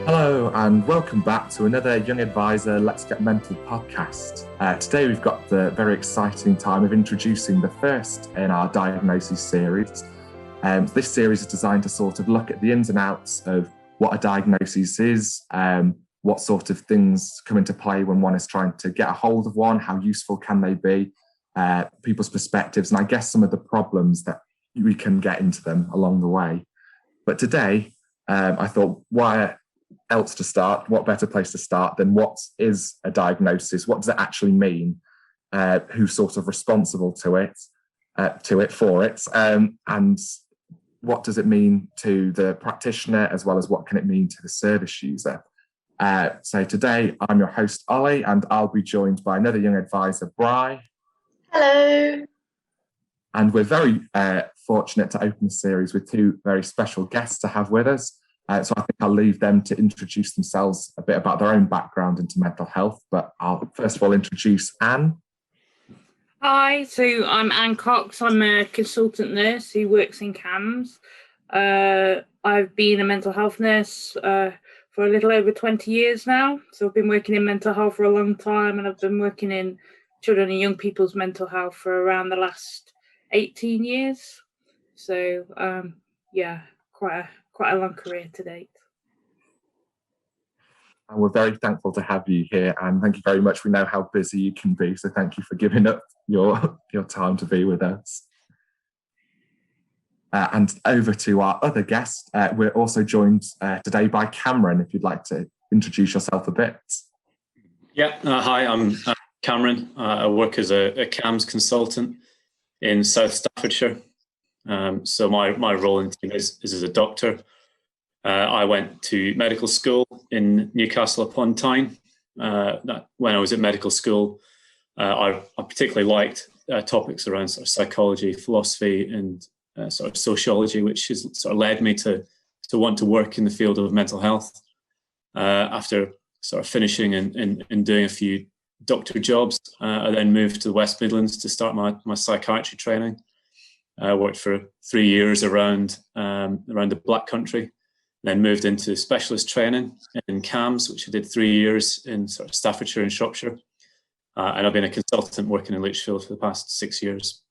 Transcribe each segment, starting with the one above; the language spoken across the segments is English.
Hello and welcome back to another Young Advisor Let's Get Mental podcast. Today we've got the very exciting time of introducing the first in our diagnoses series. This series is designed to sort of look at the ins and outs of what a diagnosis is, what sort of things come into play when one is trying to get a hold of one, how useful can they be, people's perspectives, and I guess some of the problems that we can get into them along the way. But today, I thought, why else to start? What better place to start than what is a diagnosis? What does it actually mean? Who's sort of responsible for it, and what does it mean to the practitioner, as well as what can it mean to the service user? So today, I'm your host, Oli, and I'll be joined by another young advisor, Bry. Hello. And we're very fortunate to open the series with two very special guests to have with us. So I think I'll leave them to introduce themselves a bit about their own background into mental health. But I'll first of all introduce Anne. Hi, so I'm Anne Cox. I'm a consultant nurse who works in CAMHS. I've been a mental health nurse for a little over 20 years now. So I've been working in mental health for a long time, and I've been working in children and young people's mental health for around the last 18 years. So quite a long career to date. And we're very thankful to have you here, and thank you very much. We know how busy you can be, so thank you for giving up your time to be with us. And over to our other guest, we're also joined today by Cameron, if you'd like to introduce yourself a bit. Yeah, hi, I'm Cameron. I work as a CAMHS consultant in South Staffordshire. So my role in the team is as a doctor. I went to medical school in Newcastle upon Tyne. When I was at medical school, I particularly liked topics around sort of psychology, philosophy, and sort of sociology, which has sort of led me to want to work in the field of mental health. After sort of finishing and doing a few doctor jobs, I then moved to the West Midlands to start my psychiatry training. I worked for 3 years around the Black Country, then moved into specialist training in CAMHS, which I did 3 years in sort of Staffordshire and Shropshire. And I've been a consultant working in Lichfield for the past 6 years.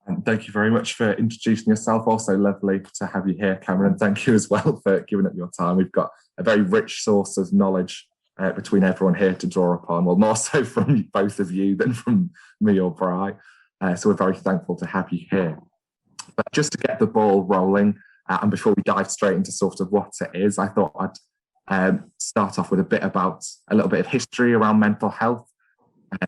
And thank you very much for introducing yourself. Also lovely to have you here, Cameron. Thank you as well for giving up your time. We've got a very rich source of knowledge between everyone here to draw upon. Well, more so from both of you than from me or Bry. So we're very thankful to have you here. But just to get the ball rolling, and before we dive straight into sort of what it is, I thought I'd start off with a little bit of history around mental health,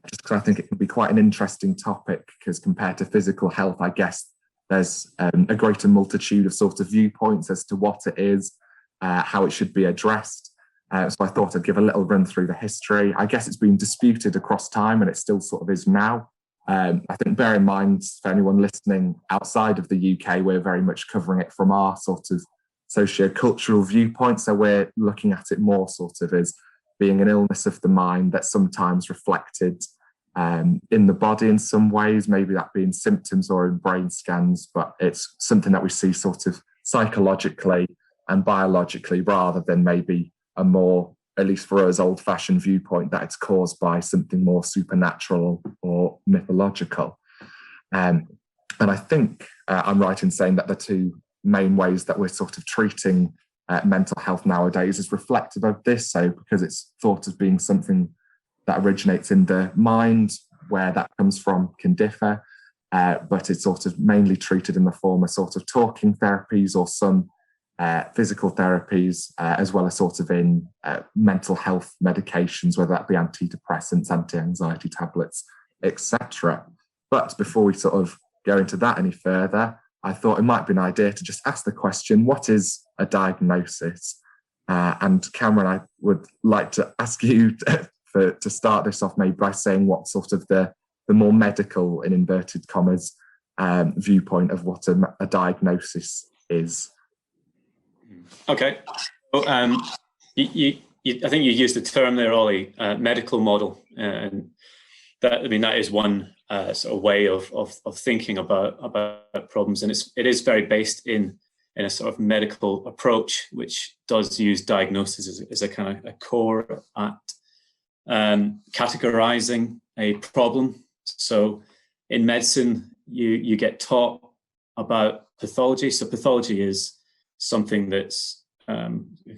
just because I think it can be quite an interesting topic, because compared to physical health, I guess there's a greater multitude of sort of viewpoints as to what it is, how it should be addressed. So I thought I'd give a little run through the history. I guess it's been disputed across time, and it still sort of is now. I think bear in mind, for anyone listening outside of the UK, we're very much covering it from our sort of socio-cultural viewpoint. So we're looking at it more sort of as being an illness of the mind that's sometimes reflected in the body in some ways, maybe that being symptoms or in brain scans, but it's something that we see sort of psychologically and biologically, rather than maybe a more, at least for us, old-fashioned viewpoint that it's caused by something more supernatural or mythological. And I think I'm right in saying that the two main ways that we're sort of treating mental health nowadays is reflective of this. So because it's thought of being something that originates in the mind, where that comes from can differ, but it's sort of mainly treated in the form of sort of talking therapies or some physical therapies, as well as sort of in mental health medications, whether that be antidepressants, anti-anxiety tablets, etc. But before we sort of go into that any further, I thought it might be an idea to just ask the question, what is a diagnosis? And Cameron, I would like to ask you to start this off maybe by saying what sort of the more medical, in inverted commas, viewpoint of what a diagnosis is. Okay. Well, I think you used the term there, Ollie, medical model, and that is one sort of way of thinking about problems, and it is very based in in a sort of medical approach, which does use diagnosis as a kind of a core at categorizing a problem. So in medicine, you get taught about pathology. So pathology is something that's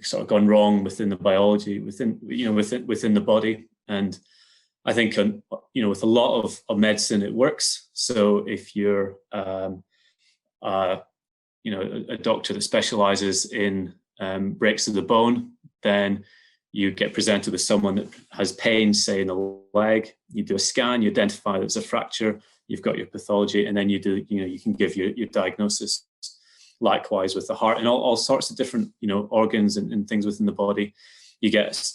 sort of gone wrong within the biology, within the body. And I think with a lot of medicine, it works. So if you're a doctor that specializes in breaks of the bone, then you get presented with someone that has pain, say in the leg. You do a scan, you identify there's a fracture, you've got your pathology, and then you can give your diagnosis. Likewise with the heart and all sorts of different organs and things within the body. You get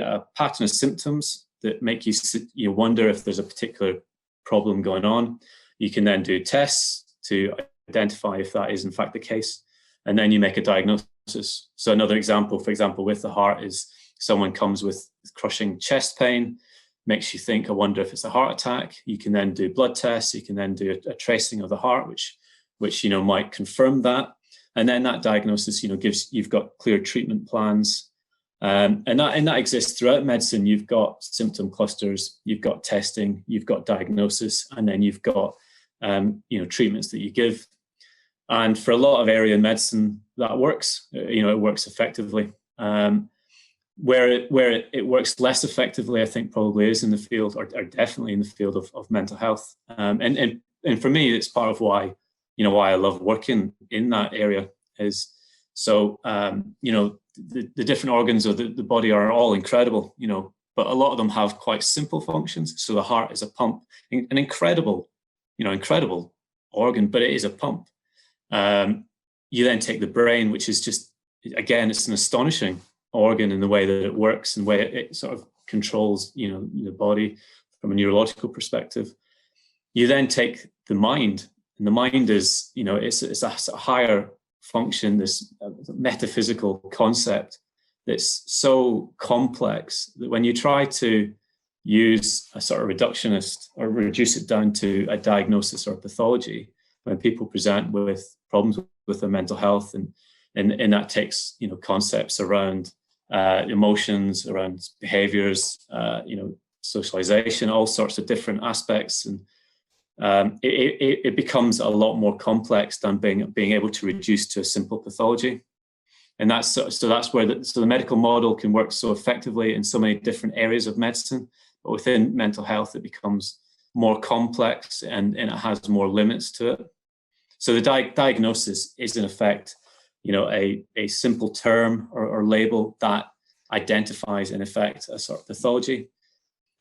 a pattern of symptoms that make you wonder if there's a particular problem going on. You can then do tests to identify if that is in fact the case, and then you make a diagnosis. So another example, for example, with the heart is someone comes with crushing chest pain, makes you think, I wonder if it's a heart attack. You can then do blood tests. You can then do a tracing of the heart, which might confirm that. And then that diagnosis, you've got clear treatment plans. And that exists throughout medicine. You've got symptom clusters, you've got testing, you've got diagnosis, and then you've got treatments that you give. And for a lot of area in medicine, that works. It works effectively. Where it works less effectively, I think probably is in the field, or definitely in the field of mental health. And for me, it's part of why I love working in that area is so the different organs of the body are all incredible, but a lot of them have quite simple functions. So the heart is a pump, an incredible organ, but it is a pump. You then take the brain, which is just, again, it's an astonishing organ in the way that it works and the way it sort of controls, the body from a neurological perspective. You then take the mind, and the mind is, it's a higher function, this metaphysical concept that's so complex that when you try to use a sort of reductionist or reduce it down to a diagnosis or a pathology, when people present with problems with their mental health, and that takes concepts around emotions, around behaviors, socialization, all sorts of different aspects, and it becomes a lot more complex than being able to reduce to a simple pathology. And that's where the medical model can work so effectively in so many different areas of medicine, but within mental health it becomes more complex and it has more limits to it. So the diagnosis is in effect a simple term or label that identifies in effect a sort of pathology.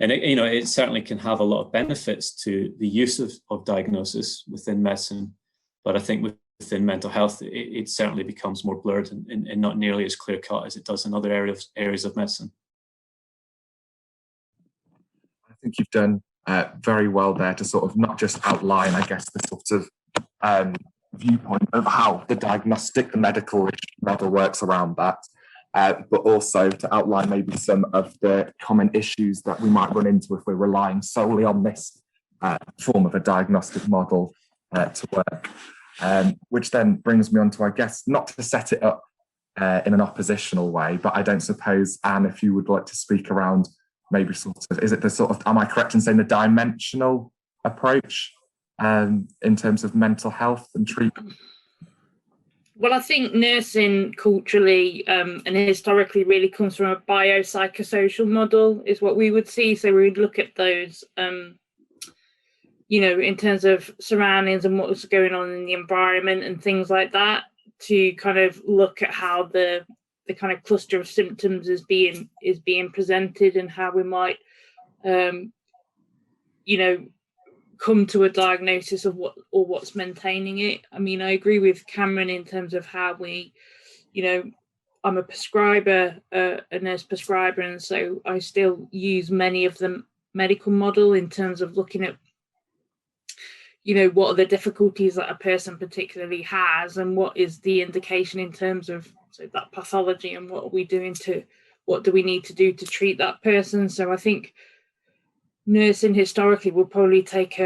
And it certainly can have a lot of benefits to the use of diagnosis within medicine, but I think within mental health, it certainly becomes more blurred and not nearly as clear cut as it does in other areas of medicine. I think you've done very well there to sort of not just outline, I guess, the sort of viewpoint of how the medical model works around that. But also to outline maybe some of the common issues that we might run into if we're relying solely on this form of a diagnostic model to work. Which then brings me on to, I guess, not to set it up in an oppositional way, but I don't suppose, Anne, if you would like to speak around maybe am I correct in saying the dimensional approach in terms of mental health and treatment? Well, I think nursing culturally and historically really comes from a biopsychosocial model is what we would see. So we'd look at those, in terms of surroundings and what's going on in the environment and things like that, to kind of look at how the kind of cluster of symptoms is being presented and how we might, come to a diagnosis of what's maintaining it. I mean, I agree with Cameron in terms of how we, I'm a prescriber, a nurse prescriber, and so I still use many of the medical model in terms of looking at, what are the difficulties that a person particularly has and what is the indication in terms of that pathology and what do we need to do to treat that person. So I think nursing historically will probably take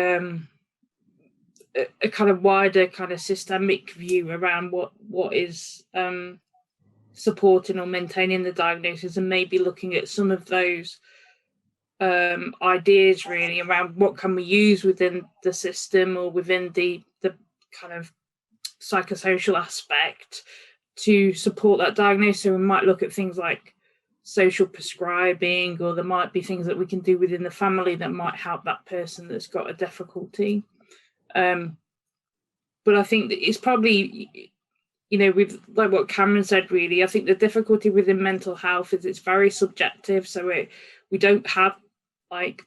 a kind of wider kind of systemic view around what is supporting or maintaining the diagnosis, and maybe looking at some of those ideas really around what can we use within the system or within the kind of psychosocial aspect to support that diagnosis. So we might look at things like social prescribing, or there might be things that we can do within the family that might help that person that's got a difficulty. But I think that it's probably, with like what Cameron said, really, I think the difficulty within mental health is it's very subjective. So we don't have like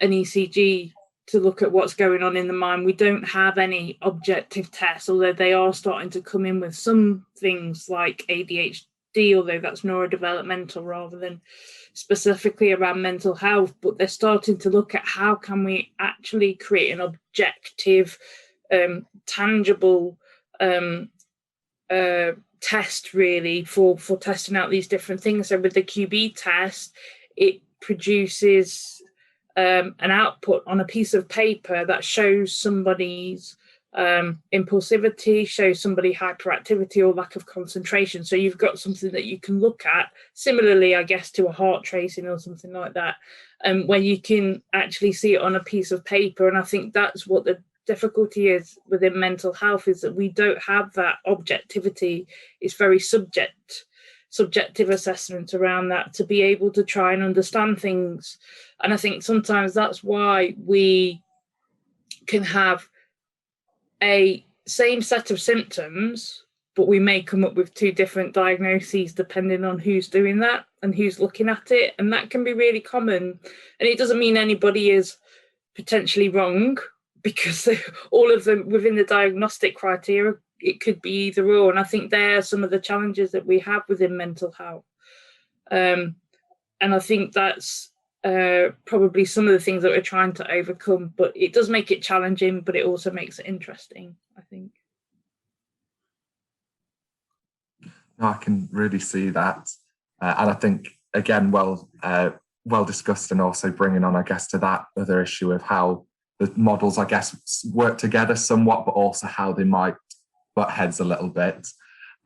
an ECG to look at what's going on in the mind. We don't have any objective tests, although they are starting to come in with some things like ADHD, although that's neurodevelopmental rather than specifically around mental health. But they're starting to look at how can we actually create an objective, tangible test really for testing out these different things. So with the QB test, it produces an output on a piece of paper that shows somebody's impulsivity, shows somebody hyperactivity or lack of concentration. So you've got something that you can look at, similarly, I guess, to a heart tracing or something like that, where you can actually see it on a piece of paper. And I think that's what the difficulty is within mental health, is that we don't have that objectivity. It's very subjective assessment around that to be able to try and understand things. And I think sometimes that's why we can have a same set of symptoms, but we may come up with two different diagnoses depending on who's doing that and who's looking at it. And that can be really common. And it doesn't mean anybody is potentially wrong, because all of them within the diagnostic criteria, it could be either or. And I think there are some of the challenges that we have within mental health. And I think that's probably some of the things that we're trying to overcome, but it does make it challenging, but it also makes it interesting, I think. No, I can really see that. And I think, again, well discussed, and also bringing on, I guess, to that other issue of how the models, I guess, work together somewhat, but also how they might butt heads a little bit,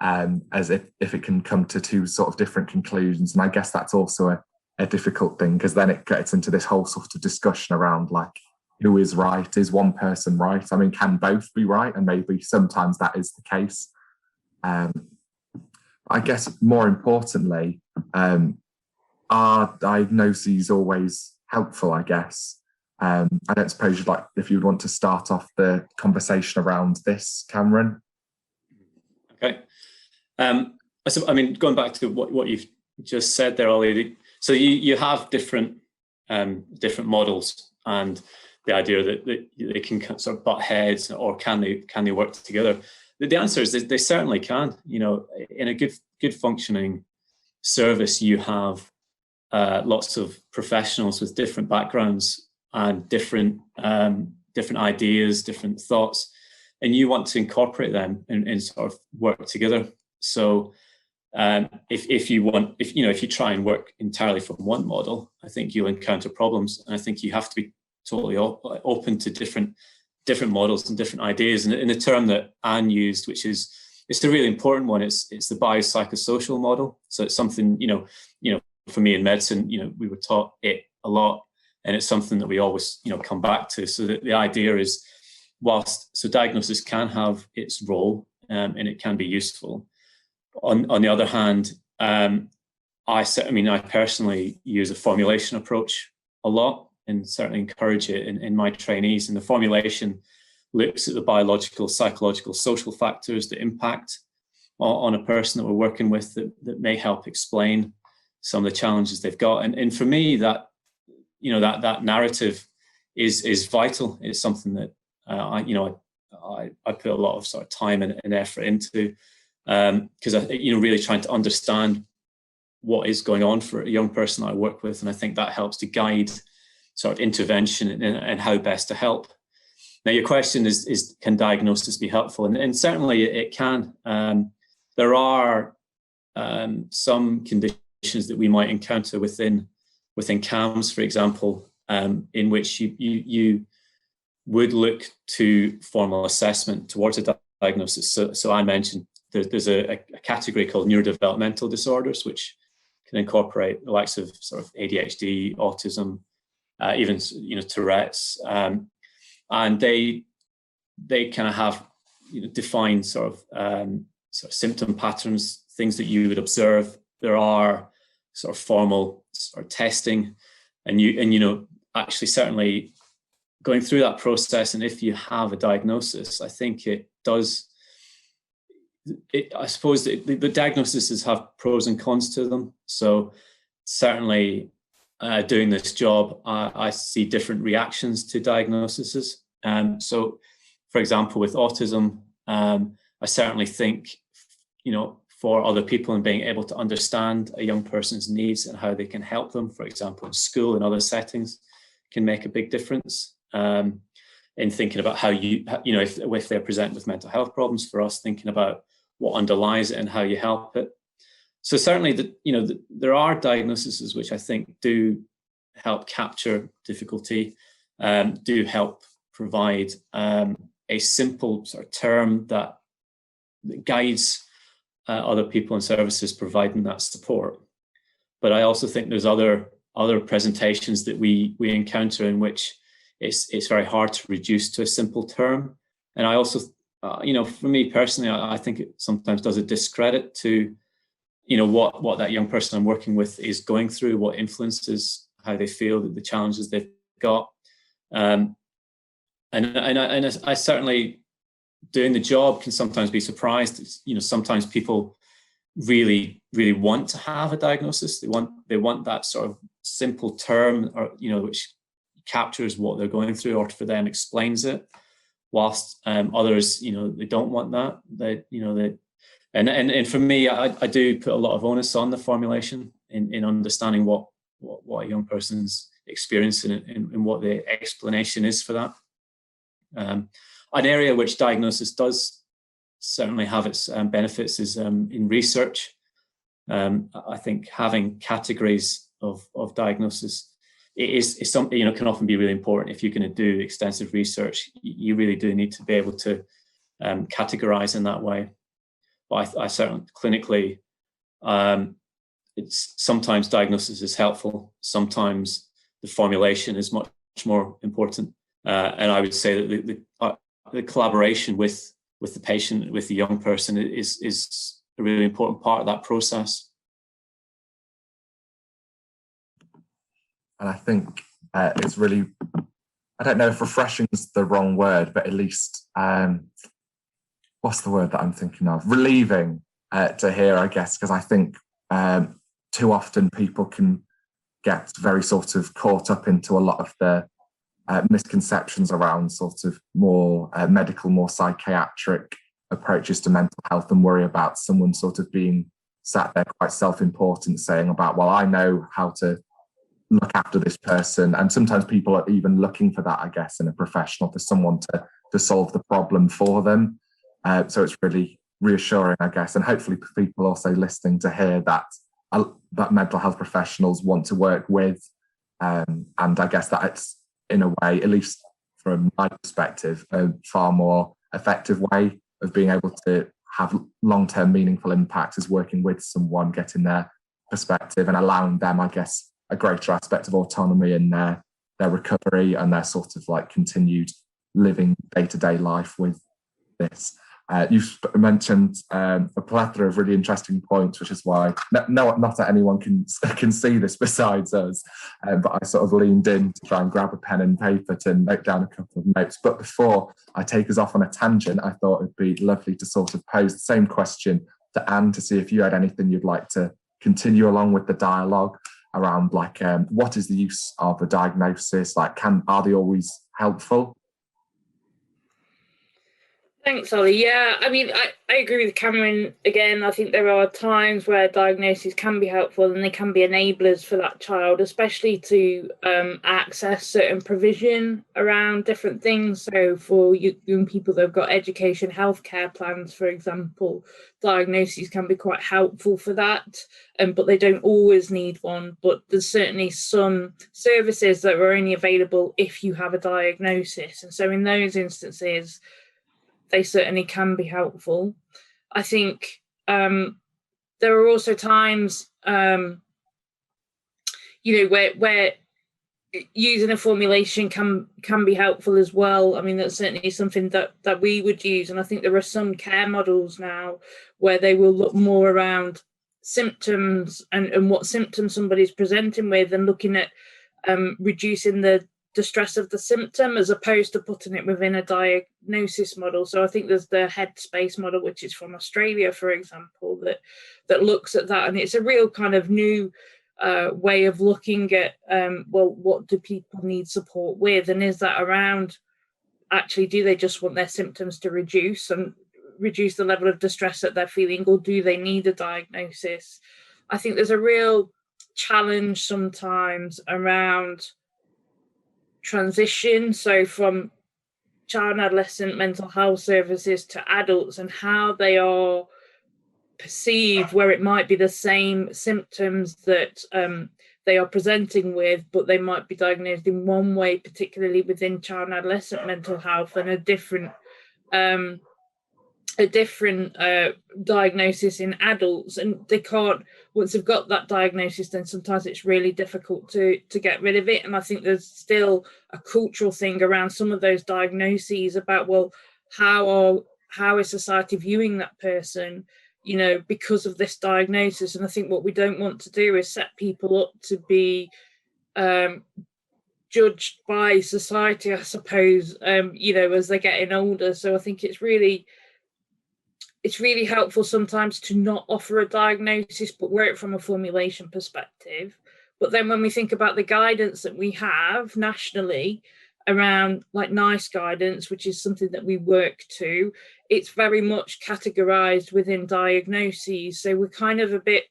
as if it can come to two sort of different conclusions. And I guess that's also a difficult thing, because then it gets into this whole sort of discussion around, like, who is right? Is one person right? I mean, can both be right? And maybe sometimes that is the case. I guess more importantly, are diagnoses always helpful, I guess? I don't suppose you'd like, if you'd want to start off the conversation around this, Cameron. Okay. I mean, going back to what you've just said there, Oli, so you have different models, and the idea that they can sort of butt heads, or can they work together? The answer is they certainly can. In a good functioning service, you have lots of professionals with different backgrounds and different ideas, different thoughts, and you want to incorporate them and sort of work together. So if you try and work entirely from one model, I think you'll encounter problems, and I think you have to be totally open to different models and different ideas. And in the term that Anne used, which is, it's a really important one, it's the biopsychosocial model. So it's something, for me in medicine, we were taught it a lot, and it's something that we always, come back to. So the idea is, so diagnosis can have its role, and it can be useful. On the other hand, I personally use a formulation approach a lot, and certainly encourage it in my trainees. And the formulation looks at the biological, psychological, social factors that impact on a person that we're working with, that may help explain some of the challenges they've got. And for me, that narrative is vital. It's something that I put a lot of sort of time and effort into, because I really trying to understand what is going on for a young person I work with, and I think that helps to guide sort of intervention and how best to help. Now, your question is can diagnosis be helpful? And certainly it can. There are some conditions that we might encounter within CAMHS, for example, in which would look to formal assessment towards a diagnosis. So I mentioned there's a category called neurodevelopmental disorders, which can incorporate the likes of sort of ADHD, autism, even Tourette's, and they kind of have defined sort of symptom patterns, things that you would observe. There are sort of formal sort of testing, and actually certainly going through that process. And if you have a diagnosis, I think it does. I suppose the diagnoses have pros and cons to them. So certainly doing this job, I see different reactions to diagnoses. So, for example, with autism, I certainly think, for other people and being able to understand a young person's needs and how they can help them, for example, in school and other settings, can make a big difference. In thinking about how if they're present with mental health problems, for us thinking about what underlies it and how you help it. So certainly, there are diagnoses which I think do help capture difficulty, do help provide a simple sort of term that guides other people and services providing that support. But I also think there's other presentations that we encounter in which it's very hard to reduce to a simple term. And I also, for me personally, I think it sometimes does a discredit to, what that young person I'm working with is going through, what influences how they feel, the challenges they've got. And I certainly, doing the job, can sometimes be surprised. Sometimes people really, really want to have a diagnosis. They want that sort of simple term, or which captures what they're going through, or for them explains it. Whilst others, they don't want that. And for me, I do put a lot of onus on the formulation in understanding what a young person's experiencing and what the explanation is for that. An area which diagnosis does certainly have its benefits is in research. I think having categories of diagnosis is something can often be really important. If you're going to do extensive research, you really do need to be able to categorize in that way. But I certainly clinically, it's sometimes diagnosis is helpful. Sometimes the formulation is much more important. And I would say that the collaboration with the patient, with the young person, is a really important part of that process. And I think it's really, I don't know if refreshing is the wrong word, but at least, what's the word that I'm thinking of? Relieving to hear, I guess, because I think too often people can get very sort of caught up into a lot of the misconceptions around sort of more medical, more psychiatric approaches to mental health, and worry about someone sort of being sat there quite self-important saying about, well, I know how to look after this person. And sometimes people are even looking for that, I guess, in a professional, for someone to solve the problem for them. So it's really reassuring, I guess, and hopefully people also listening to hear that mental health professionals want to work with, and I guess that it's, in a way, at least from my perspective, a far more effective way of being able to have long-term meaningful impacts is working with someone, getting their perspective and allowing them, I guess, a greater aspect of autonomy in their recovery and their sort of like continued living day-to-day life with this. You've mentioned a plethora of really interesting points, which is why not that anyone can see this besides us, but I sort of leaned in to try and grab a pen and paper to note down a couple of notes. But before I take us off on a tangent, I thought it'd be lovely to sort of pose the same question to Anne to see if you had anything you'd like to continue along with the dialogue around, like, what is the use of a diagnosis? Like, are they always helpful? Thanks, Ollie. Yeah, I mean, I agree with Cameron again. I think there are times where diagnoses can be helpful and they can be enablers for that child, especially to access certain provision around different things. So for young people that have got education, healthcare plans, for example, diagnoses can be quite helpful for that, but they don't always need one. But there's certainly some services that are only available if you have a diagnosis. And so in those instances, they certainly can be helpful. I think there are also times, where using a formulation can be helpful as well. I mean, that's certainly something that we would use, and I think there are some care models now where they will look more around symptoms and what symptoms somebody's presenting with, and looking at reducing the stress of the symptom as opposed to putting it within a diagnosis model. So I think there's the headspace model, which is from Australia, for example, that looks at that, and it's a real kind of new way of looking at what do people need support with, and is that around actually, do they just want their symptoms to reduce and reduce the level of distress that they're feeling, or do they need a diagnosis? I think there's a real challenge sometimes around transition, so from child and adolescent mental health services to adults, and how they are perceived, where it might be the same symptoms that they are presenting with, but they might be diagnosed in one way, particularly within child and adolescent mental health, and a different diagnosis in adults. And they can't, once they've got that diagnosis, then sometimes it's really difficult to get rid of it. And I think there's still a cultural thing around some of those diagnoses about, well, how is society viewing that person, because of this diagnosis? And I think what we don't want to do is set people up to be judged by society, I suppose, as they're getting older. So I think it's really helpful sometimes to not offer a diagnosis, but work from a formulation perspective. But then when we think about the guidance that we have nationally around like NICE guidance, which is something that we work to, it's very much categorized within diagnoses. So we're kind of a bit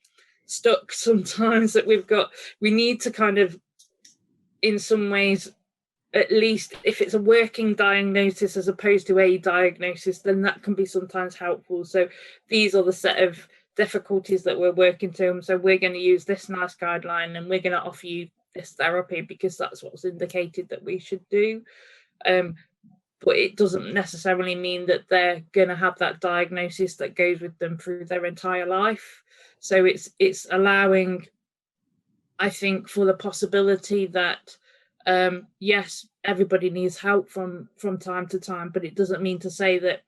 stuck sometimes that we need to kind of, in some ways, at least if it's a working diagnosis as opposed to a diagnosis, then that can be sometimes helpful. So these are the set of difficulties that we're working to. So we're going to use this NICE guideline, and we're going to offer you this therapy because that's what's indicated that we should do. But it doesn't necessarily mean that they're going to have that diagnosis that goes with them through their entire life. So it's allowing, I think, for the possibility that yes, everybody needs help from time to time, but it doesn't mean to say that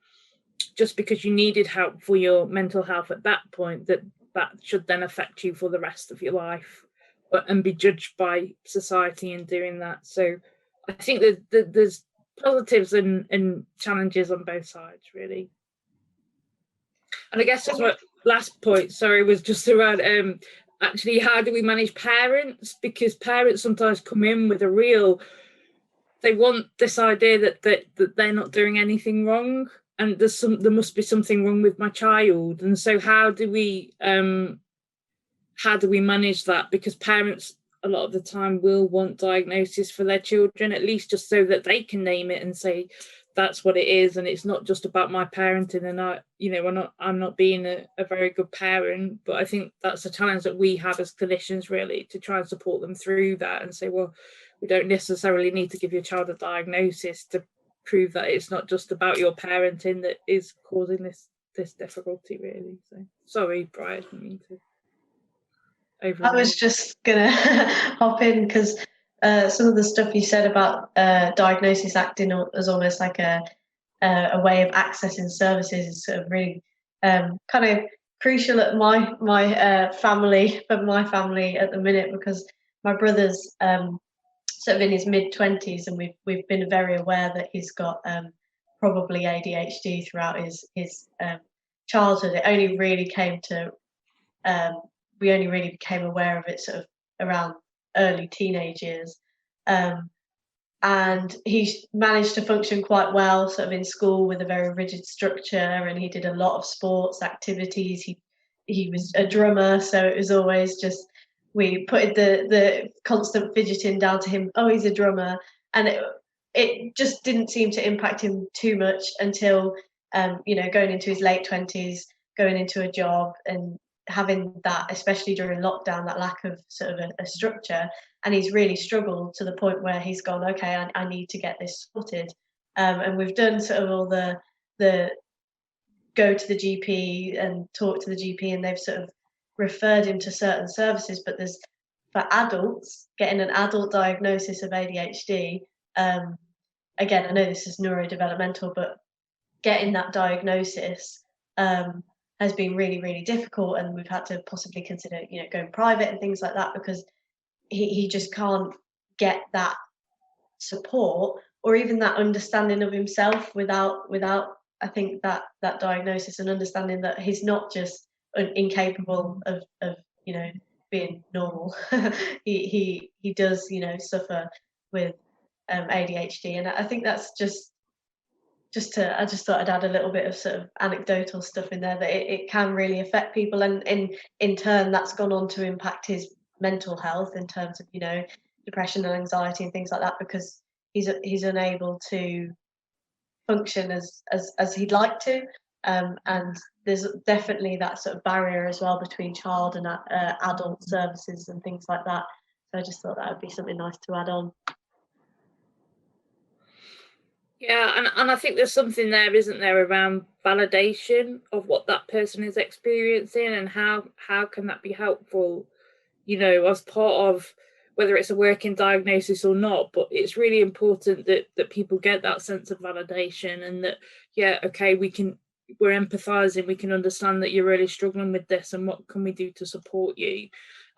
just because you needed help for your mental health at that point, that should then affect you for the rest of your life and be judged by society in doing that. So I think that there's positives and challenges on both sides, really. And I guess that's my last point, was just around actually, how do we manage parents? Because parents sometimes come in with they want this idea that they're not doing anything wrong, and there must be something wrong with my child. And so how do we manage that? Because parents a lot of the time will want diagnosis for their children, at least just so that they can name it and say that's what it is, and it's not just about my parenting, and I'm not being a very good parent. But I think that's a challenge that we have as clinicians, really, to try and support them through that and say, well, we don't necessarily need to give your child a diagnosis to prove that it's not just about your parenting that is causing this difficulty, really. So sorry, Bry, I didn't mean to override. I was just gonna hop in because some of the stuff you said about diagnosis acting as almost like a way of accessing services is sort of really kind of crucial at my family at the minute, because my brother's sort of in his mid-20s, and we've been very aware that he's got probably ADHD throughout his childhood. It only really came to we only really became aware of it sort of around early teenage years. and he managed to function quite well sort of in school with a very rigid structure, and he did a lot of sports activities. He was a drummer, so it was always just, we put the constant fidgeting down to him, oh, he's a drummer. And it just didn't seem to impact him too much until going into his late 20s, going into a job and having that, especially during lockdown, that lack of sort of a structure. And he's really struggled to the point where he's gone, okay, I need to get this sorted. And we've done sort of all the go to the GP and talk to the GP, and they've sort of referred him to certain services. But there's, for adults, getting an adult diagnosis of ADHD, again, I know this is neurodevelopmental, but getting that diagnosis has been really, really difficult. And we've had to possibly consider, going private and things like that, because he just can't get that support or even that understanding of himself without I think that diagnosis, and understanding that he's not just incapable of being normal. he does suffer with ADHD, and I think that's I just thought I'd add a little bit of sort of anecdotal stuff in there, that it can really affect people, and in turn that's gone on to impact his mental health in terms of depression and anxiety and things like that, because he's unable to function as he'd like to, and there's definitely that sort of barrier as well between child and adult services and things like that. So I just thought that would be something nice to add on. Yeah, and I think there's something there, isn't there, around validation of what that person is experiencing, and how can that be helpful, as part of whether it's a working diagnosis or not. But it's really important that people get that sense of validation, and that, yeah, okay, we're empathizing, we can understand that you're really struggling with this, and what can we do to support you.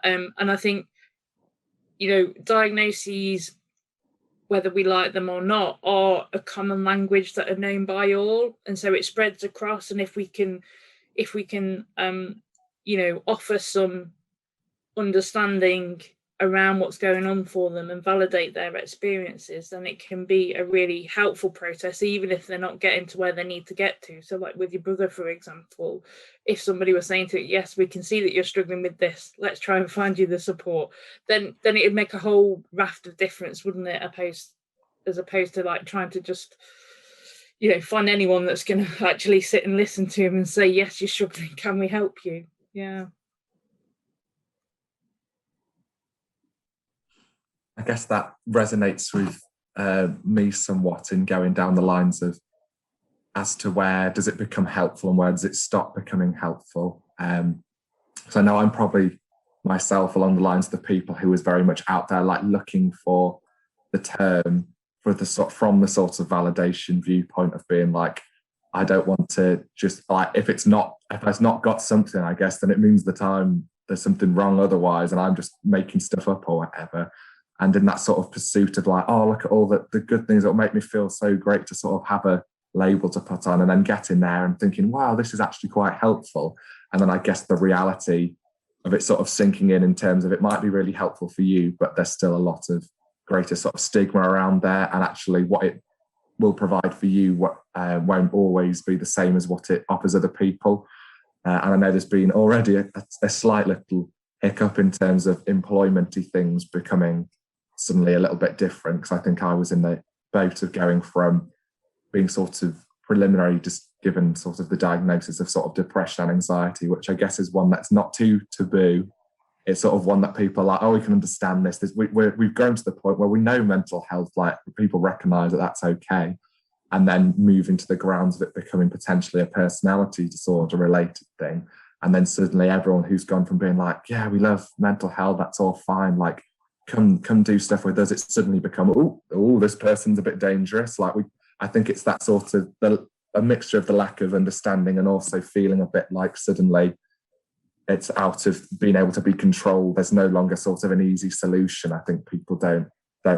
And I think, diagnoses, whether we like them or not, are a common language that are known by all, and so it spreads across. And if we can offer some understanding around what's going on for them and validate their experiences, then it can be a really helpful process, even if they're not getting to where they need to get to. So like with your brother, for example, if somebody was saying to it, yes, we can see that you're struggling with this, let's try and find you the support, then it would make a whole raft of difference, wouldn't it, as opposed to like trying to just find anyone that's going to actually sit and listen to him and say, yes, you're struggling, can we help you? Yeah. I guess that resonates with me somewhat in going down the lines of, as to where does it become helpful and where does it stop becoming helpful. So I know I'm probably myself along the lines of the people who was very much out there, like looking for the term for from the sort of validation viewpoint of being like, I don't want to just like, if it's not got something, I guess, then it means there's something wrong otherwise, and I'm just making stuff up or whatever. And in that sort of pursuit of like, oh, look at all the good things that will make me feel so great to sort of have a label to put on, and then get in there and thinking, wow, this is actually quite helpful. And then I guess the reality of it sort of sinking in terms of it might be really helpful for you, but there's still a lot of greater sort of stigma around there. And actually what it will provide for you won't always be the same as what it offers other people. And I know there's been already a slight little hiccup in terms of employment-y things becoming suddenly a little bit different, because I think I was in the boat of going from being sort of preliminary, just given sort of the diagnosis of sort of depression and anxiety, which I guess is one that's not too taboo. It's sort of one that people are like, oh, we can understand this. We've grown to the point where we know mental health, like people recognise that that's okay, and then moving to the grounds of it becoming potentially a personality disorder related thing. And then suddenly everyone who's gone from being like, yeah, we love mental health, that's all fine, like come do stuff with us, it's suddenly become, oh, this person's a bit dangerous. Like I think it's that sort of a mixture of the lack of understanding and also feeling a bit like suddenly it's out of being able to be controlled. There's no longer sort of an easy solution. I think people don't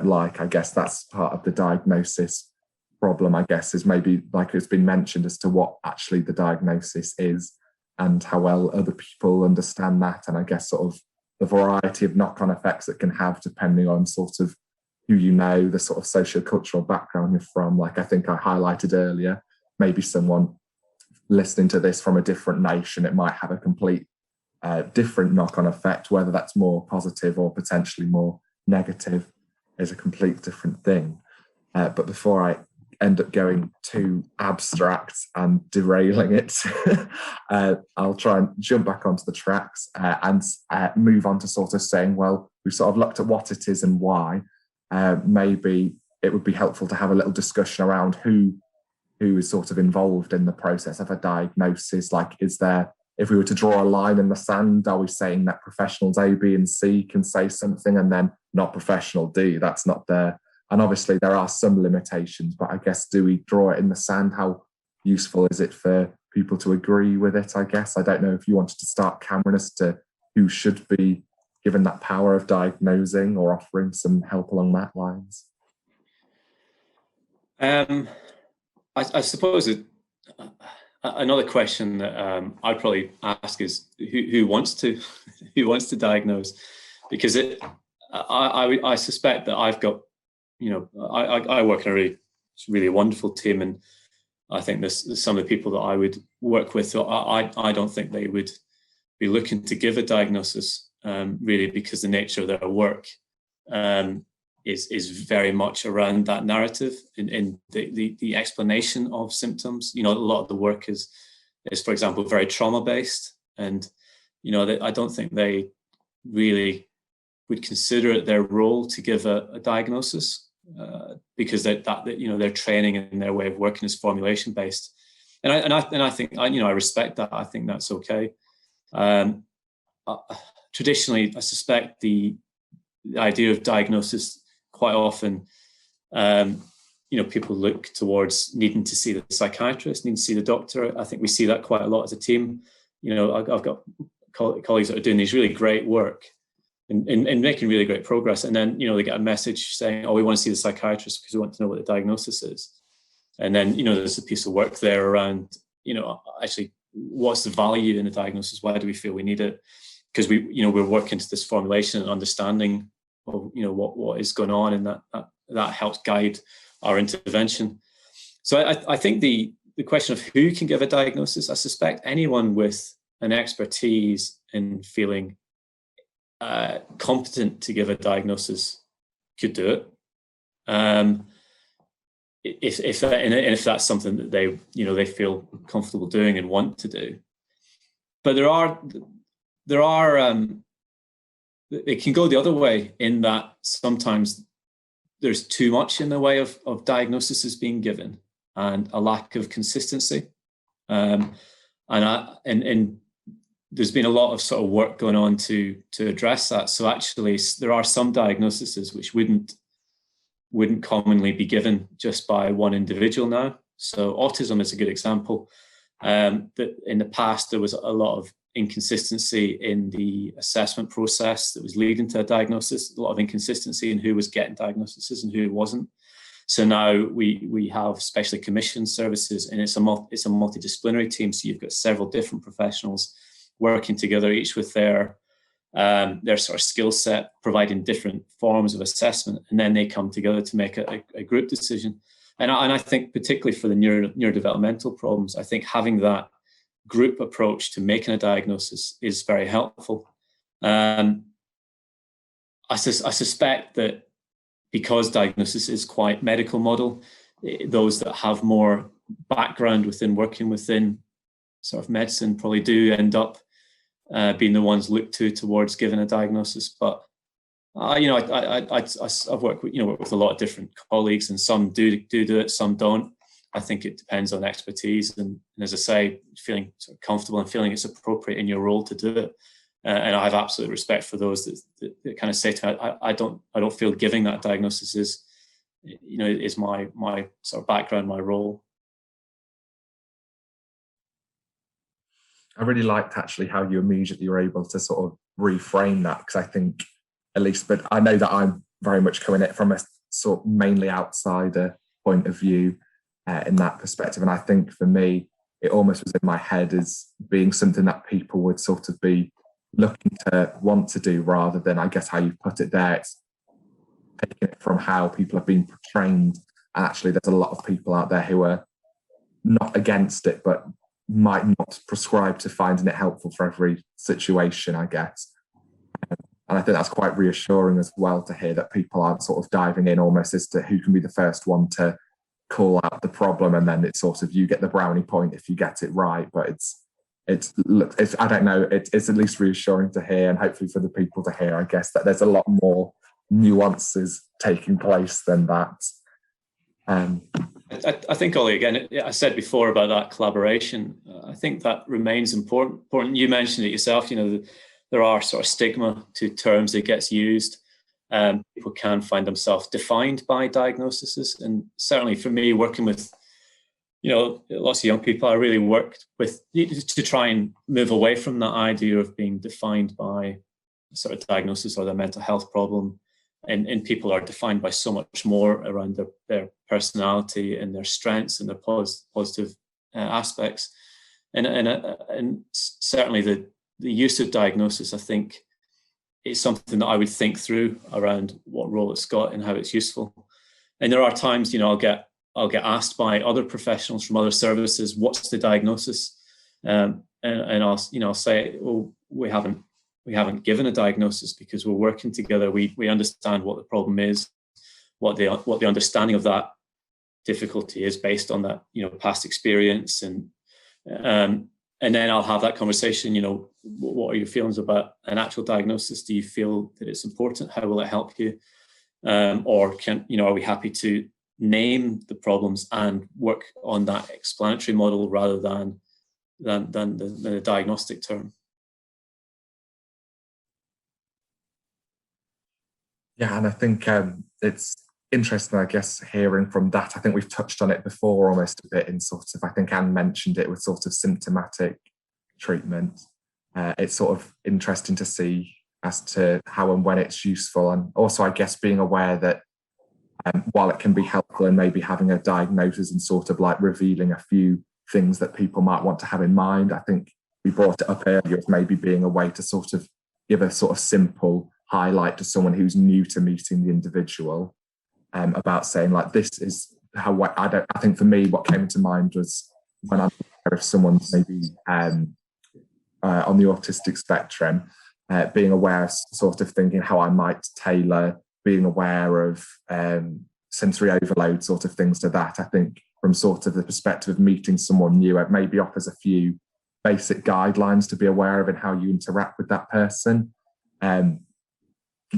like. I guess that's part of the diagnosis problem, I guess, is maybe like it's been mentioned as to what actually the diagnosis is and how well other people understand that. And I guess sort of the variety of knock-on effects that can have depending on sort of who you know, the sort of socio-cultural background you're from. Like I think I highlighted earlier, maybe someone listening to this from a different nation, it might have a complete different knock-on effect. Whether that's more positive or potentially more negative is a complete different thing. But before I end up going too abstract and derailing it, I'll try and jump back onto the tracks and move on to sort of saying, well, we've sort of looked at what it is and why. Maybe it would be helpful to have a little discussion around who is sort of involved in the process of a diagnosis. Like, is there, if we were to draw a line in the sand, are we saying that professionals A, B, and C can say something and then not professional D, that's not there? And obviously there are some limitations, but I guess, do we draw it in the sand? How useful is it for people to agree with it, I guess? I don't know if you wanted to start, Cameron, as to who should be given that power of diagnosing or offering some help along that lines. I suppose another question that I'd probably ask is who wants to diagnose, because I suspect that I've got, I work in a really wonderful team, and I think there's some of the people that I would work with, so I don't think they would be looking to give a diagnosis, really, because the nature of their work is very much around that narrative in the explanation of symptoms. A lot of the work is for example, very trauma based, and I don't think they really would consider it their role to give a diagnosis, because their training and their way of working is formulation based, and I think I respect that. I think that's okay. Traditionally, I suspect the idea of diagnosis quite often, people look towards needing to see the psychiatrist, needing to see the doctor. I think we see that quite a lot as a team. I've got colleagues that are doing these really great work and making really great progress, and then they get a message saying, "Oh, we want to see the psychiatrist because we want to know what the diagnosis is." And then there's a piece of work there around actually what's the value in a diagnosis? Why do we feel we need it? Because we're working to this formulation and understanding of what is going on, and that helps guide our intervention. So I think the question of who can give a diagnosis, I suspect anyone with an expertise in feeling competent to give a diagnosis could do it. If that's something that they feel comfortable doing and want to do. But there are it can go the other way, in that sometimes there's too much in the way of diagnoses being given and a lack of consistency. And there's been a lot of sort of work going on to address that. So actually, there are some diagnoses which wouldn't commonly be given just by one individual now. So autism is a good example. That in the past there was a lot of inconsistency in the assessment process that was leading to a diagnosis, a lot of inconsistency in who was getting diagnoses and who wasn't. So now we have specially commissioned services, and it's a multidisciplinary team. So you've got several different professionals working together, each with their sort of skill set, providing different forms of assessment, and then they come together to make a group decision. And I think particularly for the neurodevelopmental problems, I think having that group approach to making a diagnosis is very helpful. I suspect that because diagnosis is quite medical model, those that have more background within working within sort of medicine probably do end up being the ones looked towards giving a diagnosis. But I've worked with a lot of different colleagues, and some do it, some don't. I think it depends on expertise, and as I say, feeling sort of comfortable and feeling it's appropriate in your role to do it. And I have absolute respect for those that kind of say to me, I don't feel giving that diagnosis is my sort of background, my role. I really liked actually how you immediately were able to sort of reframe that, because I think, at least, but I know that I'm very much coming at it from a sort of mainly outsider point of view in that perspective. And I think for me, it almost was in my head as being something that people would sort of be looking to want to do, rather than, I guess how you put it there, it's taking it from how people have been trained. And actually, there's a lot of people out there who are not against it, but might not prescribe to finding it helpful for every situation, I guess. And I think that's quite reassuring as well to hear that people aren't sort of diving in almost as to who can be the first one to call out the problem, and then it's sort of you get the brownie point if you get it right. But it's I don't know, it's at least reassuring to hear, and hopefully for the people to hear, I guess, that there's a lot more nuances taking place than that. I think, Ollie, again, I said before about that collaboration. I think that remains important. You mentioned it yourself. There are sort of stigma to terms that gets used. People can find themselves defined by diagnoses, and certainly for me, working with lots of young people, I really worked with to try and move away from that idea of being defined by a sort of diagnosis or their mental health problem. And people are defined by so much more around their personality and their strengths and their positive aspects. And certainly the use of diagnosis, I think, is something that I would think through around what role it's got and how it's useful. And there are times, I'll get asked by other professionals from other services, what's the diagnosis? And I'll say, well, we haven't given a diagnosis because we're working together. We understand what the problem is, what the understanding of that difficulty is based on that, past experience, and then I'll have that conversation. What are your feelings about an actual diagnosis? Do you feel that it's important? How will it help you? Or are we happy to name the problems and work on that explanatory model rather than the diagnostic term? Yeah, and I think it's interesting, I guess, hearing from that. I think we've touched on it before almost a bit in sort of, I think Anne mentioned it with sort of symptomatic treatment. It's sort of interesting to see as to how and when it's useful. And also, I guess, being aware that while it can be helpful and maybe having a diagnosis and sort of like revealing a few things that people might want to have in mind, I think we brought it up earlier as maybe being a way to sort of give a sort of simple highlight to someone who's new to meeting the individual, about saying like, this is how I think for me what came into mind was when I'm aware of someone's maybe on the autistic spectrum, being aware, sort of thinking how I might tailor, being aware of sensory overload sort of things to that. I think from sort of the perspective of meeting someone new, it maybe offers a few basic guidelines to be aware of in how you interact with that person.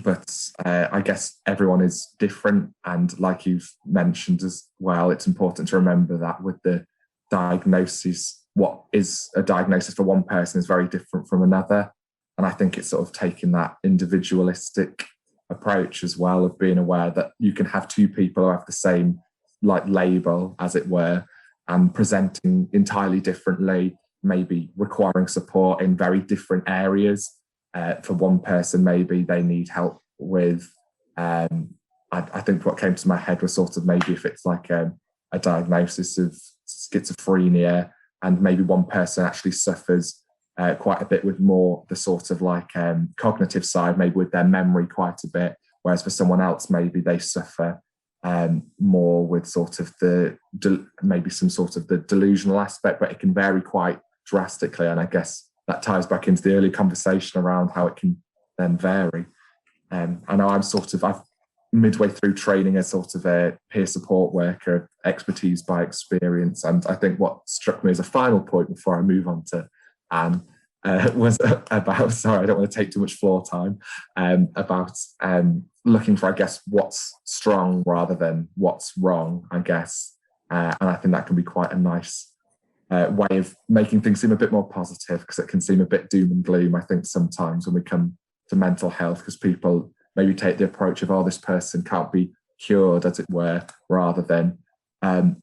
But I guess everyone is different, and like you've mentioned as well, it's important to remember that with the diagnosis, what is a diagnosis for one person is very different from another. And I think it's sort of taking that individualistic approach as well, of being aware that you can have two people who have the same like label, as it were, and presenting entirely differently, maybe requiring support in very different areas. For one person, maybe they need help with, I think what came to my head was sort of maybe if it's like a diagnosis of schizophrenia, and maybe one person actually suffers quite a bit with more the sort of like cognitive side, maybe with their memory quite a bit, whereas for someone else, maybe they suffer more with sort of maybe some sort of the delusional aspect, but it can vary quite drastically. And I guess that ties back into the early conversation around how it can then vary. I know I'm midway through training as sort of a peer support worker, expertise by experience. And I think what struck me as a final point before I move on to Anne was about, sorry, I don't want to take too much floor time, about looking for, I guess, what's strong rather than what's wrong, I guess. And I think that can be quite a nice way of making things seem a bit more positive, because it can seem a bit doom and gloom, I think, sometimes when we come to mental health, because people maybe take the approach of, oh, this person can't be cured, as it were, rather than,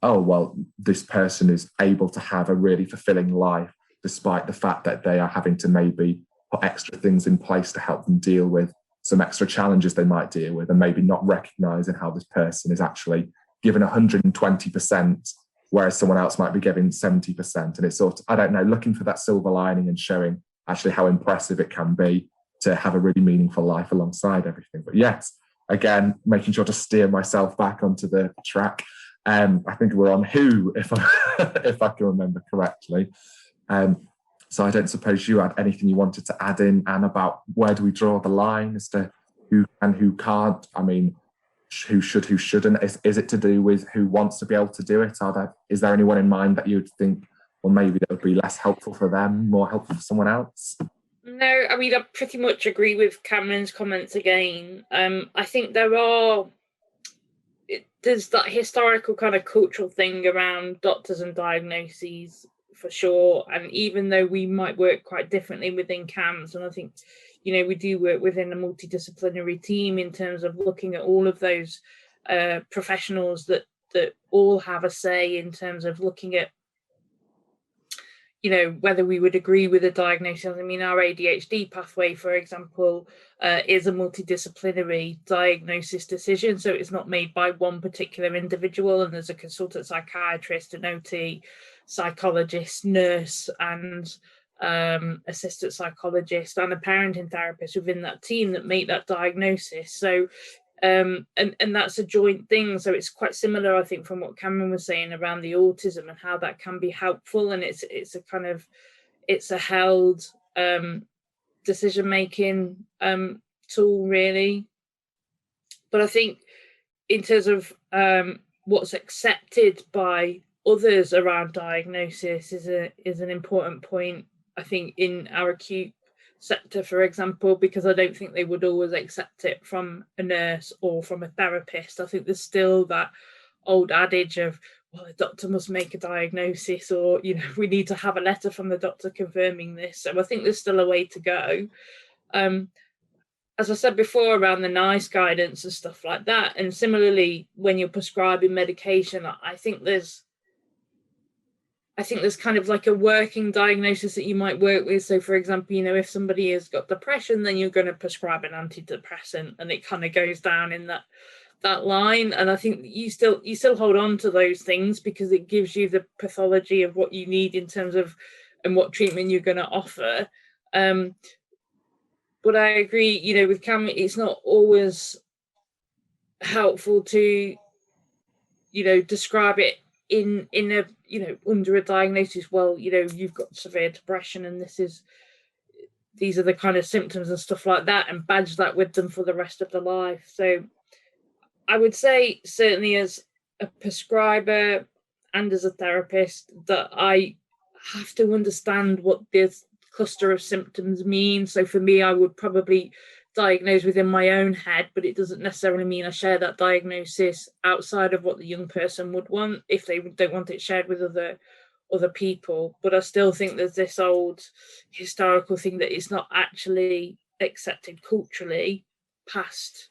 oh, well, this person is able to have a really fulfilling life, despite the fact that they are having to maybe put extra things in place to help them deal with some extra challenges they might deal with, and maybe not recognizing how this person is actually given 120%, whereas someone else might be giving 70%. And it's sort of, I don't know, looking for that silver lining and showing actually how impressive it can be to have a really meaningful life alongside everything. But yes, again, making sure to steer myself back onto the track. I think we're on who, if I can remember correctly. So I don't suppose you had anything you wanted to add in, Anne, about where do we draw the line as to who can, who can't? I mean, who should, who shouldn't? Is it to do with who wants to be able to do it? Is there anyone in mind that you'd think, well, maybe that would be less helpful for them, more helpful for someone else? No, I mean, I pretty much agree with Cameron's comments again. I think there's that historical kind of cultural thing around doctors and diagnoses for sure. And even though we might work quite differently within CAMHS, and I think, we do work within a multidisciplinary team in terms of looking at all of those professionals that all have a say in terms of looking at, whether we would agree with a diagnosis. I mean, our ADHD pathway, for example, is a multidisciplinary diagnosis decision. So it's not made by one particular individual, and there's a consultant psychiatrist, an OT, psychologist, nurse, and assistant psychologist, and a parenting therapist within that team that make that diagnosis. So and that's a joint thing. So it's quite similar, I think, from what Cameron was saying around the autism and how that can be helpful. And it's a held decision-making tool, really. But I think in terms of what's accepted by others around diagnosis is an important point, I think, in our acute sector, for example, because I don't think they would always accept it from a nurse or from a therapist. I think there's still that old adage of, well, the doctor must make a diagnosis, or, we need to have a letter from the doctor confirming this. So I think there's still a way to go. As I said before, around the NICE guidance and stuff like that. And similarly, when you're prescribing medication, I think there's kind of like a working diagnosis that you might work with. So, for example, if somebody has got depression, then you're going to prescribe an antidepressant, and it kind of goes down in that line. And I think you still hold on to those things because it gives you the pathology of what you need in terms of and what treatment you're going to offer. But I agree, with Cam, it's not always helpful to, describe it in a under a diagnosis. Well, you've got severe depression and these are the kind of symptoms and stuff like that, and badge that with them for the rest of their life. So I would say, certainly as a prescriber and as a therapist, that I have to understand what this cluster of symptoms mean. So for me, I would probably diagnose within my own head, but it doesn't necessarily mean I share that diagnosis outside of what the young person would want if they don't want it shared with other people. But I still think there's this old historical thing that it's not actually accepted culturally past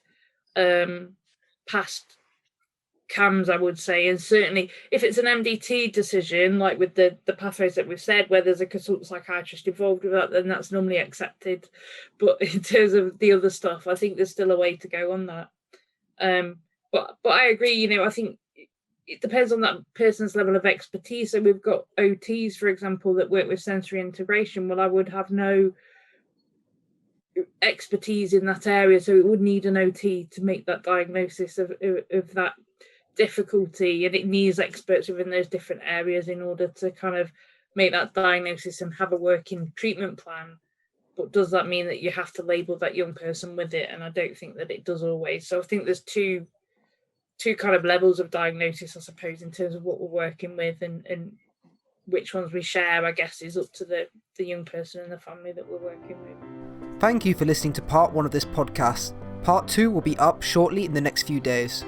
CAMHS, I would say. And certainly if it's an MDT decision, like with the pathways that we've said, where there's a consultant psychiatrist involved with that, then that's normally accepted. But in terms of the other stuff, I think there's still a way to go on that. But I agree, I think it depends on that person's level of expertise. So we've got OTs, for example, that work with sensory integration. Well, I would have no expertise in that area, so it would need an OT to make that diagnosis of that difficulty, and it needs experts within those different areas in order to kind of make that diagnosis and have a working treatment plan. But does that mean that you have to label that young person with it? And I don't think that it does always. So I think there's two kind of levels of diagnosis, I suppose, in terms of what we're working with, and which ones we share, I guess, is up to the young person and the family that we're working with. Thank you for listening to part 1 of this podcast. Part 2 will be up shortly in the next few days.